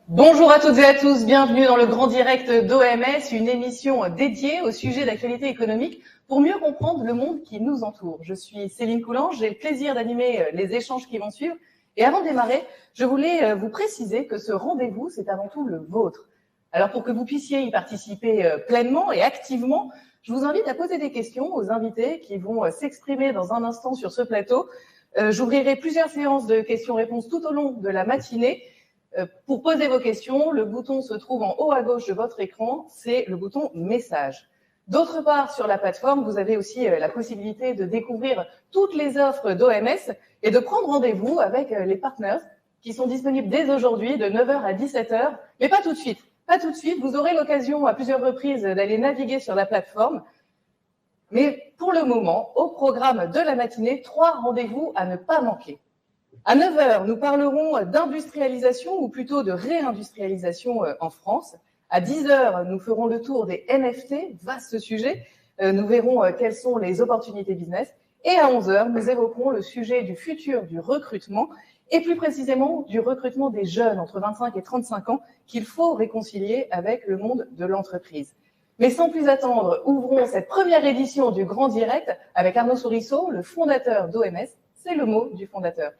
Bonjour à toutes et à tous, bienvenue dans le Grand Direct d'OMS, une émission dédiée au sujet d'actualité économique pour mieux comprendre le monde qui nous entoure. Je suis Céline Coulange, j'ai le plaisir d'animer les échanges qui vont suivre. Et avant de démarrer, je voulais vous préciser que ce rendez-vous, c'est avant tout le vôtre. Alors pour que vous puissiez y participer pleinement et activement, je vous invite à poser des questions aux invités qui vont s'exprimer dans un instant sur ce plateau. J'ouvrirai plusieurs séances de questions-réponses tout au long de la matinée. Pour poser vos questions, le bouton se trouve en haut à gauche de votre écran, c'est le bouton « Message ». D'autre part, sur la plateforme, vous avez aussi la possibilité de découvrir toutes les offres d'OMS et de prendre rendez-vous avec les partners qui sont disponibles dès aujourd'hui de 9h à 17h, mais pas tout de suite. Pas tout de suite, vous aurez l'occasion à plusieurs reprises d'aller naviguer sur la plateforme. Mais pour le moment, au programme de la matinée, 3 rendez-vous à ne pas manquer. À 9h, nous parlerons d'industrialisation ou plutôt de réindustrialisation en France. À 10h, nous ferons le tour des NFT, vaste sujet. Nous verrons quelles sont les opportunités business. Et à 11h, nous évoquerons le sujet du futur du recrutement et plus précisément du recrutement des jeunes entre 25 et 35 ans qu'il faut réconcilier avec le monde de l'entreprise. Mais sans plus attendre, ouvrons cette première édition du Grand Direct avec Arnaud Sourisseau, le fondateur d'OMS. C'est le mot du fondateur.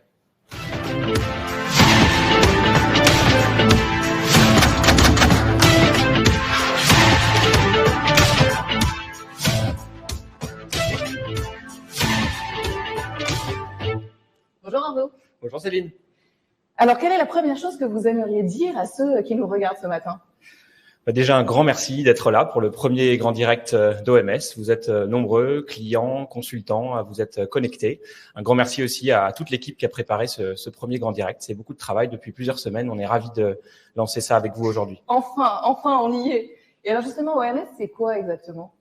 Bonjour Arnaud. Bonjour Céline. Alors, quelle est la première chose que vous aimeriez dire à ceux qui nous regardent ce matin ? Déjà, un grand merci d'être là pour le premier Grand Direct d'OMS. Vous êtes nombreux, clients, consultants, à vous être connectés. Un grand merci aussi à toute l'équipe qui a préparé ce premier Grand Direct. C'est beaucoup de travail depuis plusieurs semaines. On est ravis de lancer ça avec vous aujourd'hui. Enfin, on y est. Et alors justement, OMS, c'est quoi exactement ?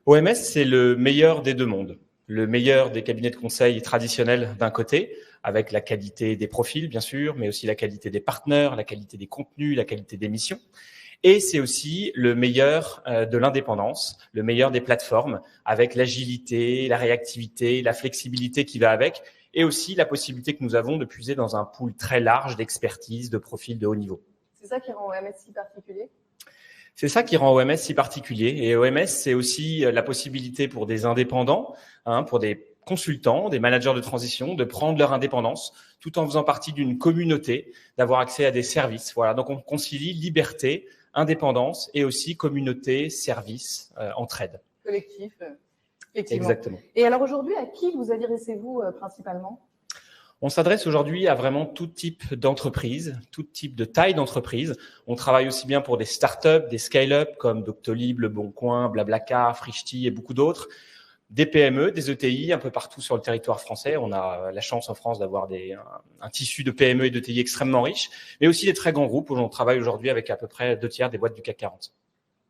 OMS, c'est le meilleur des deux mondes. Le meilleur des cabinets de conseil traditionnels d'un côté, avec la qualité des profils, bien sûr, mais aussi la qualité des partenaires, la qualité des contenus, la qualité des missions. Et c'est aussi le meilleur de l'indépendance, le meilleur des plateformes, avec l'agilité, la réactivité, la flexibilité qui va avec, et aussi la possibilité que nous avons de puiser dans un pool très large d'expertise, de profils de haut niveau. C'est ça qui rend OMS si particulier ? C'est ça qui rend OMS si particulier. Et OMS, c'est aussi la possibilité pour des indépendants, pour des consultants, des managers de transition, de prendre leur indépendance, tout en faisant partie d'une communauté, d'avoir accès à des services. Voilà. Donc, on concilie liberté, indépendance et aussi communauté, service, entraide. Collectif, effectivement. Exactement. Et alors aujourd'hui, à qui vous adressez-vous principalement ? On s'adresse aujourd'hui à vraiment tout type d'entreprise, tout type de taille d'entreprise. On travaille aussi bien pour des startups, des scale-up comme Doctolib, Le Bon Coin, Blablacar, Frishti et beaucoup d'autres. Des PME, des ETI un peu partout sur le territoire français. On a la chance en France d'avoir un tissu de PME et d'ETI extrêmement riche, mais aussi des très grands groupes où on travaille aujourd'hui avec à peu près 2/3 des boîtes du CAC 40.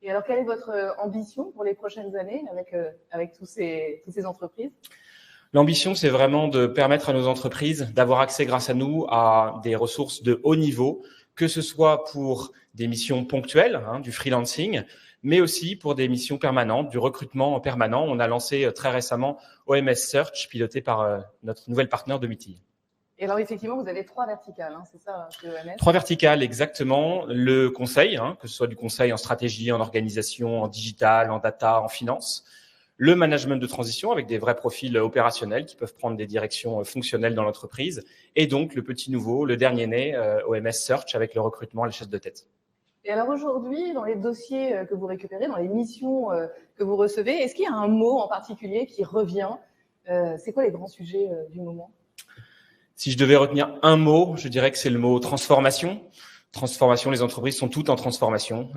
Et alors, quelle est votre ambition pour les prochaines années avec toutes ces entreprises ? L'ambition, c'est vraiment de permettre à nos entreprises d'avoir accès grâce à nous à des ressources de haut niveau, que ce soit pour des missions ponctuelles, du freelancing, mais aussi pour des missions permanentes, du recrutement permanent. On a lancé très récemment OMS Search, piloté par notre nouvelle partenaire Domitille. Et alors, effectivement, vous avez 3 verticales, c'est ça, chez OMS ? 3 verticales, exactement. Le conseil, que ce soit du conseil en stratégie, en organisation, en digital, en data, en finance. Le management de transition avec des vrais profils opérationnels qui peuvent prendre des directions fonctionnelles dans l'entreprise. Et donc, le petit nouveau, le dernier né, OMS Search avec le recrutement à la chasse de tête. Et alors aujourd'hui, dans les dossiers que vous récupérez, dans les missions que vous recevez, est-ce qu'il y a un mot en particulier qui revient ? C'est quoi les grands sujets du moment ? Si je devais retenir un mot, je dirais que c'est le mot transformation. Transformation, les entreprises sont toutes en transformation.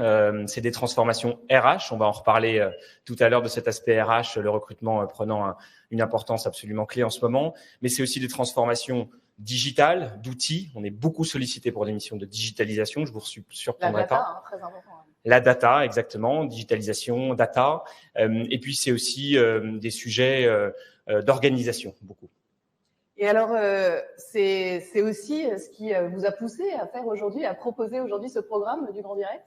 C'est des transformations RH. On va en reparler tout à l'heure de cet aspect RH, le recrutement prenant une importance absolument clé en ce moment. Mais c'est aussi des transformations digitales, d'outils. On est beaucoup sollicité pour des missions de digitalisation. Je vous surprendrai pas. La data, très important. La data, exactement. Digitalisation, data. Et puis, c'est aussi des sujets d'organisation, beaucoup. Et alors, c'est aussi ce qui vous a poussé à faire aujourd'hui, à proposer aujourd'hui ce programme du Grand Direct ?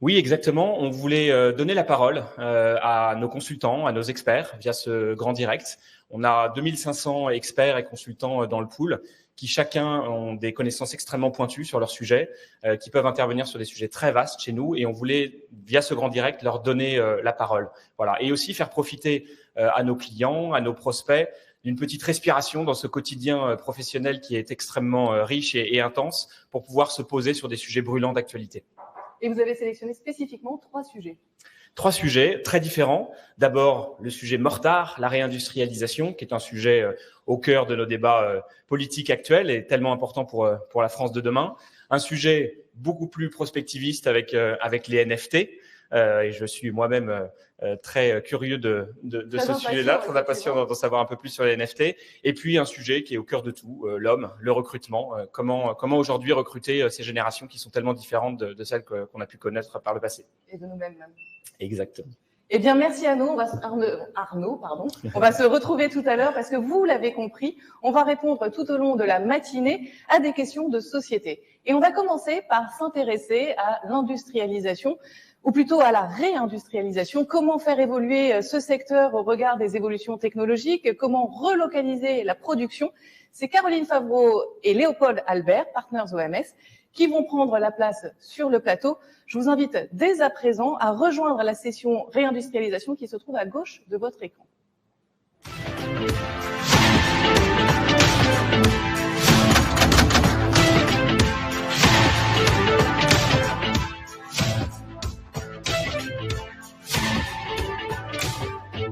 Oui, exactement. On voulait donner la parole à nos consultants, à nos experts via ce grand direct. On a 2500 experts et consultants dans le pool qui chacun ont des connaissances extrêmement pointues sur leur sujet, qui peuvent intervenir sur des sujets très vastes chez nous. Et on voulait, via ce grand direct, leur donner la parole. Voilà. Et aussi faire profiter à nos clients, à nos prospects, d'une petite respiration dans ce quotidien professionnel qui est extrêmement riche et intense pour pouvoir se poser sur des sujets brûlants d'actualité. Et vous avez sélectionné spécifiquement 3 sujets. 3 sujets très différents. D'abord, le sujet Mortar, la réindustrialisation, qui est un sujet au cœur de nos débats politiques actuels et tellement important pour la France de demain. Un sujet beaucoup plus prospectiviste avec les NFT. Et je suis moi-même très curieux de ce sujet-là, très impatient d'en savoir un peu plus sur les NFT. Et puis un sujet qui est au cœur de tout, l'homme, le recrutement. Comment aujourd'hui recruter ces générations qui sont tellement différentes de celles qu'on a pu connaître par le passé. Et de nous-mêmes même. Exactement. Eh bien, merci Arnaud. Arnaud, pardon. On va se retrouver tout à l'heure parce que vous l'avez compris, on va répondre tout au long de la matinée à des questions de société. Et on va commencer par s'intéresser à l'industrialisation, ou plutôt à la réindustrialisation. Comment faire évoluer ce secteur au regard des évolutions technologiques? Comment relocaliser la production? C'est Caroline Favreau et Léopold Albert, Partners OMS, qui vont prendre la place sur le plateau. Je vous invite dès à présent à rejoindre la session réindustrialisation qui se trouve à gauche de votre écran.